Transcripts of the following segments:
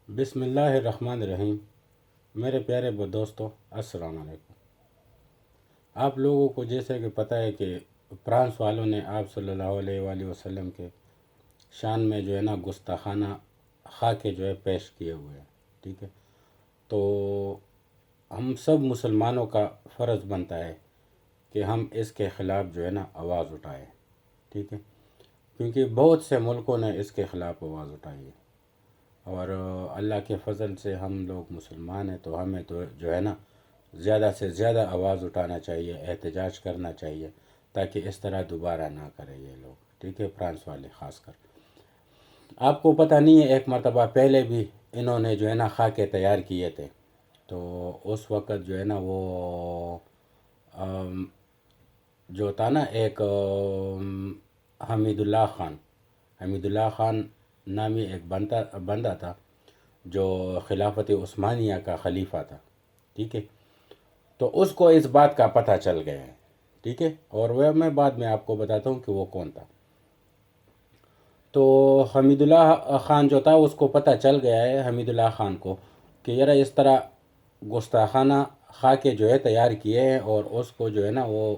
بسم اللہ الرحمن الرحیم۔ میرے پیارے دوستو، السلام علیکم۔ آپ لوگوں کو جیسے کہ پتہ ہے کہ فرانس والوں نے آپ صلی اللہ علیہ وآلہ وسلم کے شان میں جو ہے نا گستاخانہ خاکے جو ہے پیش کیے ہوئے ہیں، ٹھیک ہے۔ تو ہم سب مسلمانوں کا فرض بنتا ہے کہ ہم اس کے خلاف جو ہے نا آواز اٹھائیں، ٹھیک ہے، کیونکہ بہت سے ملکوں نے اس کے خلاف آواز اٹھائی ہے، اور اللہ کے فضل سے ہم لوگ مسلمان ہیں، تو ہمیں تو جو ہے نا زیادہ سے زیادہ آواز اٹھانا چاہیے، احتجاج کرنا چاہیے، تاکہ اس طرح دوبارہ نہ کرے یہ لوگ، ٹھیک ہے، فرانس والے خاص کر۔ آپ کو پتہ نہیں ہے، ایک مرتبہ پہلے بھی انہوں نے جو ہے نا خاکے تیار کیے تھے، تو اس وقت جو ہے نا وہ جو تھا نا ایک حمید اللہ خان نامی ایک بندہ تھا، جو خلافت عثمانیہ کا خلیفہ تھا، ٹھیک ہے۔ تو اس کو اس بات کا پتہ چل گیا ہے، ٹھیک ہے، اور وہ میں بعد میں آپ کو بتاتا ہوں کہ وہ کون تھا۔ تو حمید اللہ خان جو تھا اس کو پتہ چل گیا ہے، حمید اللہ خان کو، کہ یار اس طرح گستاخانہ خاکے جو ہے تیار کیے ہیں، اور اس کو جو ہے نا وہ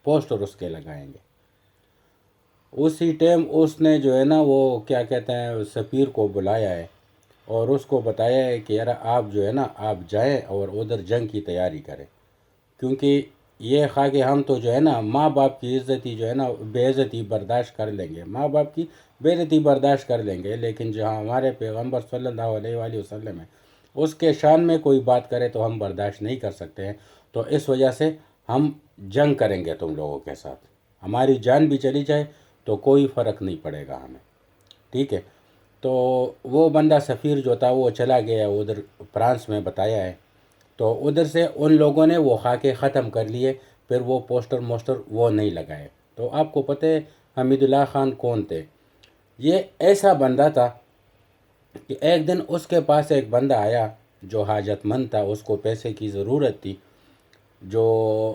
پوسٹر اس کے لگائیں گے۔ اسی ٹائم اس نے جو ہے نا وہ کیا کہتے ہیں سفیر کو بلایا ہے، اور اس کو بتایا ہے کہ یار آپ جو ہے نا آپ جائیں اور ادھر جنگ کی تیاری کریں، کیونکہ یہ خاکے ہم تو جو ہے نا ماں باپ کی عزتی جو ہے نا بے عزتی برداشت کر لیں گے، ماں باپ کی بے عزتی برداشت کر لیں گے، لیکن جہاں ہمارے پیغمبر صلی اللہ علیہ وآلہ وسلم ہے، اس کے شان میں کوئی بات کرے تو ہم برداشت نہیں کر سکتے ہیں۔ تو اس وجہ سے ہم جنگ کریں گے تم لوگوں کے ساتھ، ہماری جان بھی چلی جائے تو کوئی فرق نہیں پڑے گا ہمیں، ٹھیک ہے۔ تو وہ بندہ سفیر جو تھا وہ چلا گیا ادھر فرانس میں، بتایا ہے، تو ادھر سے ان لوگوں نے وہ خاکے ختم کر لیے، پھر وہ پوسٹر وہ نہیں لگائے۔ تو آپ کو پتہ ہے حمید اللہ خان کون تھے؟ یہ ایسا بندہ تھا کہ ایک دن اس کے پاس ایک بندہ آیا جو حاجت مند تھا، اس کو پیسے کی ضرورت تھی۔ جو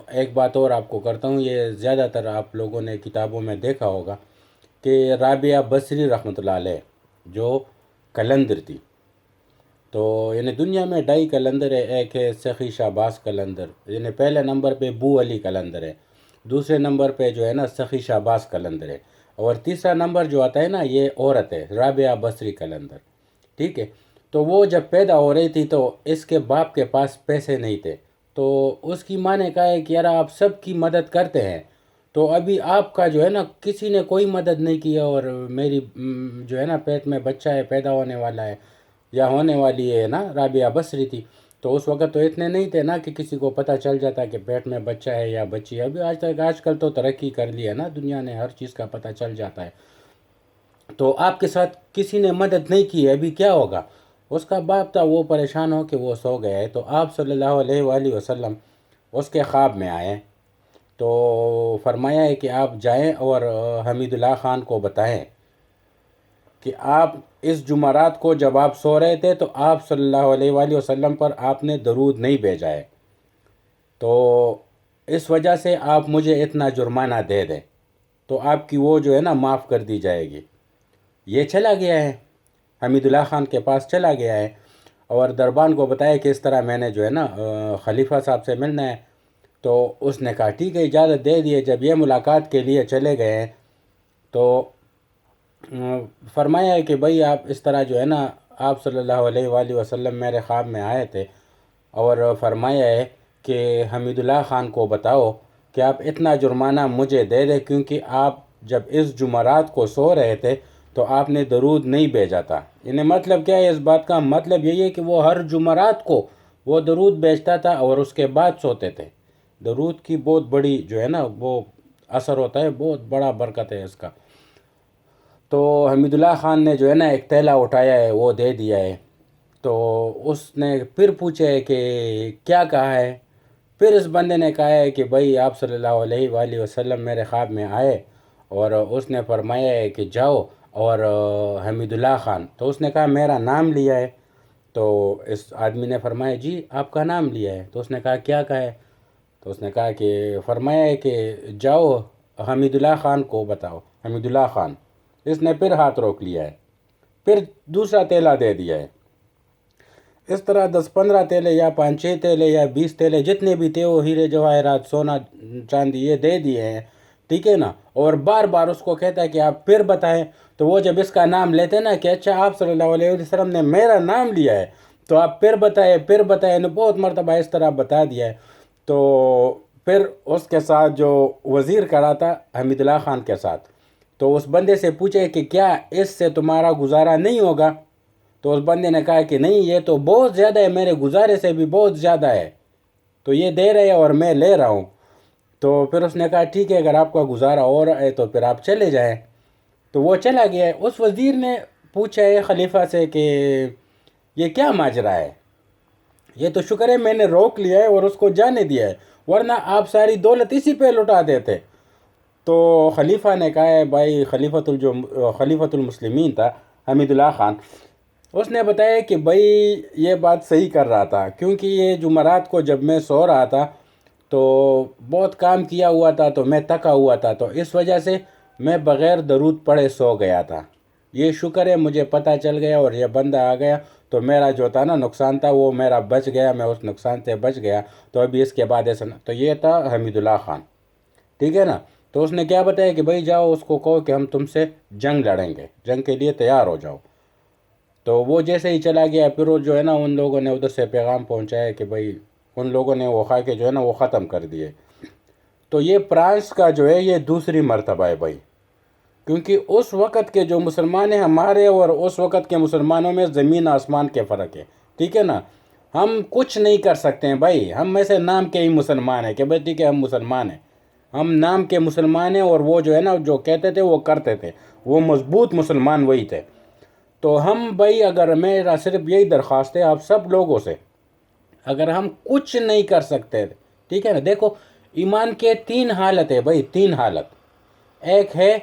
ایک بات اور آپ کو کرتا ہوں، یہ زیادہ تر آپ لوگوں نے کتابوں میں دیکھا ہوگا کہ رابعہ بصری رحمۃ اللہ علیہ جو کلندر تھی، تو یعنی دنیا میں 2.5 کلندر ہے، ایک ہے سخی شہباز کلندر، یعنی پہلے نمبر پہ بو علی کلندر ہے، دوسرے نمبر پہ جو ہے نا سخی شہباز کلندر ہے، اور تیسرا نمبر جو آتا ہے نا یہ عورت ہے، رابعہ بصری کلندر، ٹھیک ہے۔ تو وہ جب پیدا ہو رہی تھی تو اس کے باپ کے پاس پیسے نہیں تھے، تو اس کی ماں نے کہا ہے کہ یار آپ سب کی مدد کرتے ہیں، تو ابھی آپ کا جو ہے نا کسی نے کوئی مدد نہیں کیا، اور میری جو ہے نا پیٹ میں بچہ ہے، پیدا ہونے والا ہے یا ہونے والی ہے نا، رابعہ بصری تھی، تو اس وقت تو اتنے نہیں تھے نا کہ کسی کو پتہ چل جاتا کہ پیٹ میں بچہ ہے یا بچی ہے۔ ابھی آج کل تو ترقی کر لی ہے نا دنیا نے، ہر چیز کا پتہ چل جاتا ہے۔ تو آپ کے ساتھ کسی نے مدد نہیں کی ہے، ابھی کیا ہوگا؟ اس کا باپ تھا، وہ پریشان ہو کہ وہ سو گیا ہے، تو آپ صلی اللہ علیہ وآلہ وسلم اس کے خواب میں آئے، تو فرمایا ہے کہ آپ جائیں اور حمید اللہ خان کو بتائیں کہ آپ اس جمعرات کو جب آپ سو رہے تھے تو آپ صلی اللہ علیہ وآلہ وسلم پر آپ نے درود نہیں بھیجا ہے، تو اس وجہ سے آپ مجھے اتنا جرمانہ دے دیں، تو آپ کی وہ جو ہے نا معاف کر دی جائے گی۔ یہ چلا گیا ہے، حمید اللہ خان کے پاس چلا گیا ہے، اور دربان کو بتایا کہ اس طرح میں نے جو ہے نا خلیفہ صاحب سے ملنا ہے، تو اس نے کہا ٹھیک ہے، اجازت دے دیے۔ جب یہ ملاقات کے لیے چلے گئے ہیں تو فرمایا ہے کہ بھائی آپ اس طرح جو ہے نا آپ صلی اللہ علیہ وآلہ وسلم میرے خواب میں آئے تھے، اور فرمایا ہے کہ حمید اللہ خان کو بتاؤ کہ آپ اتنا جرمانہ مجھے دے دیں، کیونکہ آپ جب اس جمعرات کو سو رہے تھے تو آپ نے درود نہیں بھیجا تھا۔ یعنی مطلب کیا ہے اس بات کا؟ مطلب یہی ہے کہ وہ ہر جمعرات کو وہ درود بھیجتا تھا اور اس کے بعد سوتے تھے۔ درود کی بہت بڑی جو ہے نا وہ اثر ہوتا ہے، بہت بڑا برکت ہے اس کا۔ تو حمید اللہ خان نے جو ہے نا ایک تھیلا اٹھایا ہے، وہ دے دیا ہے، تو اس نے پھر پوچھا ہے کہ کیا کہا ہے؟ پھر اس بندے نے کہا ہے کہ بھائی آپ صلی اللہ علیہ وآلہ وسلم میرے خواب میں آئے، اور اس نے فرمایا ہے کہ جاؤ اور حمید اللہ خان، تو اس نے کہا میرا نام لیا ہے، تو اس آدمی نے فرمایا جی آپ کا نام لیا ہے، تو اس نے کہا کیا کہا ہے؟ تو اس نے کہا کہ فرمایا ہے کہ جاؤ حمید اللہ خان کو بتاؤ، حمید اللہ خان۔ اس نے پھر ہاتھ روک لیا ہے، پھر دوسرا تیلا دے دیا ہے، اس طرح 10-15 تیلے یا 5-6 تیلے یا 20 تیلے جتنے بھی تھے وہ ہیرے جواہرات سونا چاندی یہ دے دیے ہیں، ٹھیک ہے نا، اور بار بار اس کو کہتا ہے کہ آپ پھر بتائیں. تو وہ جب اس کا نام لیتے نا کہ اچھا آپ صلی اللہ علیہ وسلم نے میرا نام لیا ہے تو آپ پھر بتائیں نے بہت مرتبہ اس طرح بتا دیا ہے. تو پھر اس کے ساتھ جو وزیر کھڑا تھا حمید اللہ خان کے ساتھ، تو اس بندے سے پوچھے کہ کیا اس سے تمہارا گزارا نہیں ہوگا؟ تو اس بندے نے کہا کہ نہیں، یہ تو بہت زیادہ ہے، میرے گزارے سے بھی بہت زیادہ ہے، تو یہ دے رہے ہیں اور میں لے رہا ہوں. تو پھر اس نے کہا ٹھیک ہے، اگر آپ کا گزارا ہو رہا ہے تو پھر آپ چلے جائیں. تو وہ چلا گیا ہے. اس وزیر نے پوچھا ہے خلیفہ سے کہ یہ کیا ماجرا ہے؟ یہ تو شکر ہے میں نے روک لیا ہے اور اس کو جانے دیا ہے، ورنہ آپ ساری دولت اسی پہ لٹا دیتے. تو خلیفہ نے کہا ہے بھائی، خلیفۃ المسلمین تھا حمید اللہ خان، اس نے بتایا کہ بھائی یہ بات صحیح کر رہا تھا، کیونکہ یہ جمعرات کو جب میں سو رہا تھا تو بہت کام کیا ہوا تھا تو میں تھکا ہوا تھا، تو اس وجہ سے میں بغیر درود پڑھے سو گیا تھا. یہ شکر ہے مجھے پتہ چل گیا اور یہ بندہ آ گیا تو میرا جو تھا نا نقصان تھا وہ میرا بچ گیا، میں اس نقصان سے بچ گیا. تو ابھی اس کے بعد ایسا تو یہ تھا حمید اللہ خان، ٹھیک ہے نا. تو اس نے کیا بتایا کہ بھائی جاؤ اس کو کہو کہ ہم تم سے جنگ لڑیں گے، جنگ کے لیے تیار ہو جاؤ. تو وہ جیسے ہی چلا گیا پھر وہ جو ہے نا ان لوگوں نے ادھر سے پیغام پہنچایا کہ بھائی ان لوگوں نے وہ خاکے جو ہے نا وہ ختم کر دیے. تو یہ فرانس کا جو ہے یہ دوسری مرتبہ ہے بھائی، کیونکہ اس وقت کے جو مسلمان ہیں ہمارے اور اس وقت کے مسلمانوں میں زمین آسمان کے فرق ہے، ٹھیک ہے نا. ہم کچھ نہیں کر سکتے ہیں بھائی، ہم ایسے نام کے ہی مسلمان ہیں کہ بھائی ٹھیک ہے ہم مسلمان ہیں، ہم نام کے مسلمان ہیں، اور وہ جو ہے نا جو کہتے تھے وہ کرتے تھے، وہ مضبوط مسلمان وہی تھے. تو ہم بھائی اگر میرا صرف یہی درخواست ہے آپ سب لوگوں سے، اگر ہم کچھ نہیں کر سکتے، ٹھیک ہے نا. دیکھو ایمان کے 3 حالت ہے بھائی، 3 حالت. ایک ہے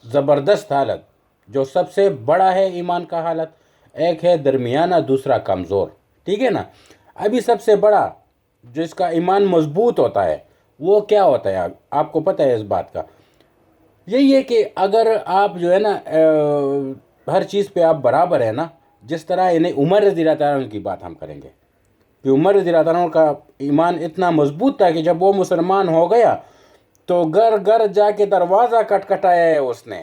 زبردست حالت جو سب سے بڑا ہے ایمان کا حالت، ایک ہے درمیانہ، دوسرا کمزور، ٹھیک ہے نا. ابھی سب سے بڑا جس کا ایمان مضبوط ہوتا ہے وہ کیا ہوتا ہے آپ کو پتہ ہے اس بات کا؟ یہی ہے کہ اگر آپ جو ہے نا ہر چیز پہ آپ برابر ہیں نا، جس طرح انہیں عمر رضی اللہ تعالیٰ عنہ کی بات ہم کریں گے کہ عمر رضی اللہ تعالیٰ عنہ کا ایمان اتنا مضبوط تھا کہ جب وہ مسلمان ہو گیا تو گھر گھر جا کے دروازہ کٹکھٹایا ہے اس نے،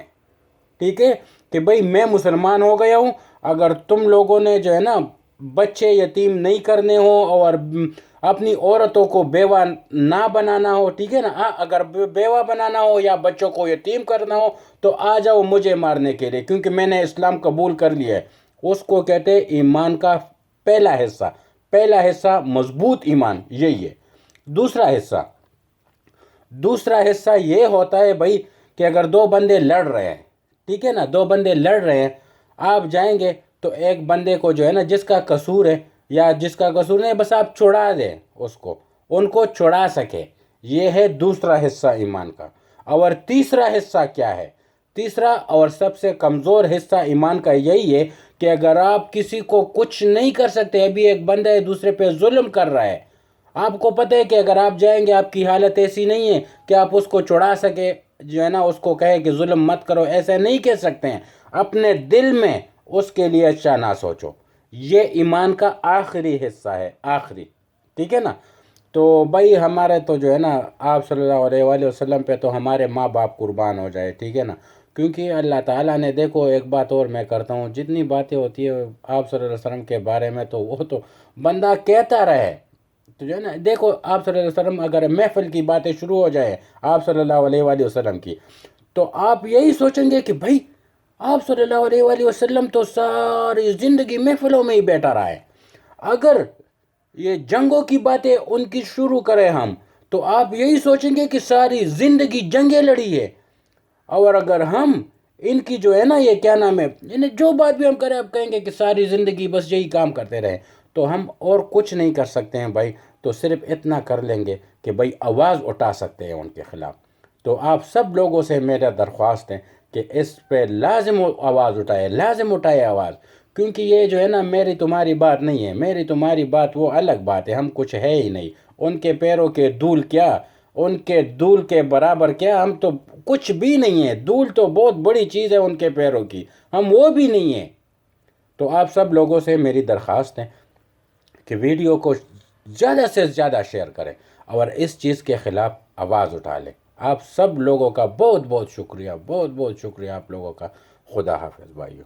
ٹھیک ہے، کہ بھئی میں مسلمان ہو گیا ہوں، اگر تم لوگوں نے جو ہے نا بچے یتیم نہیں کرنے ہو اور اپنی عورتوں کو بیوہ نہ بنانا ہو، ٹھیک ہے نا، اگر بیوہ بنانا ہو یا بچوں کو یتیم کرنا ہو تو آ جاؤ مجھے مارنے کے لیے، کیونکہ میں نے اسلام قبول کر لیا ہے. اس کو کہتے ہیں ایمان کا پہلا حصہ مضبوط ایمان یہی ہے. دوسرا حصہ یہ ہوتا ہے بھائی کہ اگر 2 بندے لڑ رہے ہیں، ٹھیک ہے نا، 2 بندے لڑ رہے ہیں، آپ جائیں گے تو ایک بندے کو جو ہے نا جس کا قصور ہے یا جس کا قصور نہیں بس آپ چھڑا دیں ان کو چھڑا سکے، یہ ہے دوسرا حصہ ایمان کا. اور تیسرا حصہ کیا ہے؟ تیسرا اور سب سے کمزور حصہ ایمان کا یہی ہے کہ اگر آپ کسی کو کچھ نہیں کر سکتے، ابھی ایک بندہ ہے دوسرے پہ ظلم کر رہا ہے، آپ کو پتہ ہے کہ اگر آپ جائیں گے آپ کی حالت ایسی نہیں ہے کہ آپ اس کو چھڑا سکے، جو ہے نا اس کو کہے کہ ظلم مت کرو، ایسے نہیں کہہ سکتے ہیں. اپنے دل میں اس کے لیے اچھا نہ سوچو. یہ ایمان کا آخری حصہ ہے، آخری، ٹھیک ہے نا. تو بھائی ہمارے تو جو ہے نا آپ صلی اللہ علیہ وآلہ وسلم پہ تو ہمارے ماں باپ قربان ہو جائے، ٹھیک ہے نا، کیونکہ اللہ تعالیٰ نے دیکھو ایک بات اور میں کرتا ہوں، جتنی باتیں ہوتی ہے آپ صلی اللہ علیہ وسلم کے بارے میں تو وہ تو بندہ کہتا رہے، تو جو ہے نا دیکھو آپ صلی اللہ علیہ وسلم اگر محفل کی باتیں شروع ہو جائے آپ صلی اللہ علیہ وآلہ وسلم کی، تو آپ یہی سوچیں گے کہ بھائی آپ صلی اللہ علیہ وآلہ وسلم تو ساری زندگی محفلوں میں ہی بیٹھا رہا ہے. اگر یہ جنگوں کی باتیں ان کی شروع کریں ہم تو آپ یہی سوچیں گے کہ ساری زندگی جنگیں لڑی ہے. اور اگر ہم ان کی جو ہے نا یہ کیا نام ہے، یعنی جو بات بھی ہم کریں آپ کہیں گے کہ ساری زندگی بس یہی کام کرتے رہے، تو ہم اور کچھ نہیں کر سکتے ہیں بھائی. تو صرف اتنا کر لیں گے کہ بھائی آواز اٹھا سکتے ہیں ان کے خلاف. تو آپ سب لوگوں سے میرا درخواست ہے کہ اس پہ لازم آواز اٹھائے آواز، کیونکہ یہ جو ہے نا میری تمہاری بات نہیں ہے، میری تمہاری بات وہ الگ بات ہے، ہم کچھ ہے ہی نہیں. ان کے پیروں کے دھول کیا، ان کے دھول کے برابر کیا، ہم تو کچھ بھی نہیں ہے. دھول تو بہت بڑی چیز ہے ان کے پیروں کی، ہم وہ بھی نہیں ہیں. تو آپ سب لوگوں سے میری درخواست ہے کہ ویڈیو کو زیادہ سے زیادہ شیئر کریں اور اس چیز کے خلاف آواز اٹھا لیں. آپ سب لوگوں کا بہت بہت شکریہ، بہت بہت شکریہ آپ لوگوں کا. خدا حافظ بھائیو.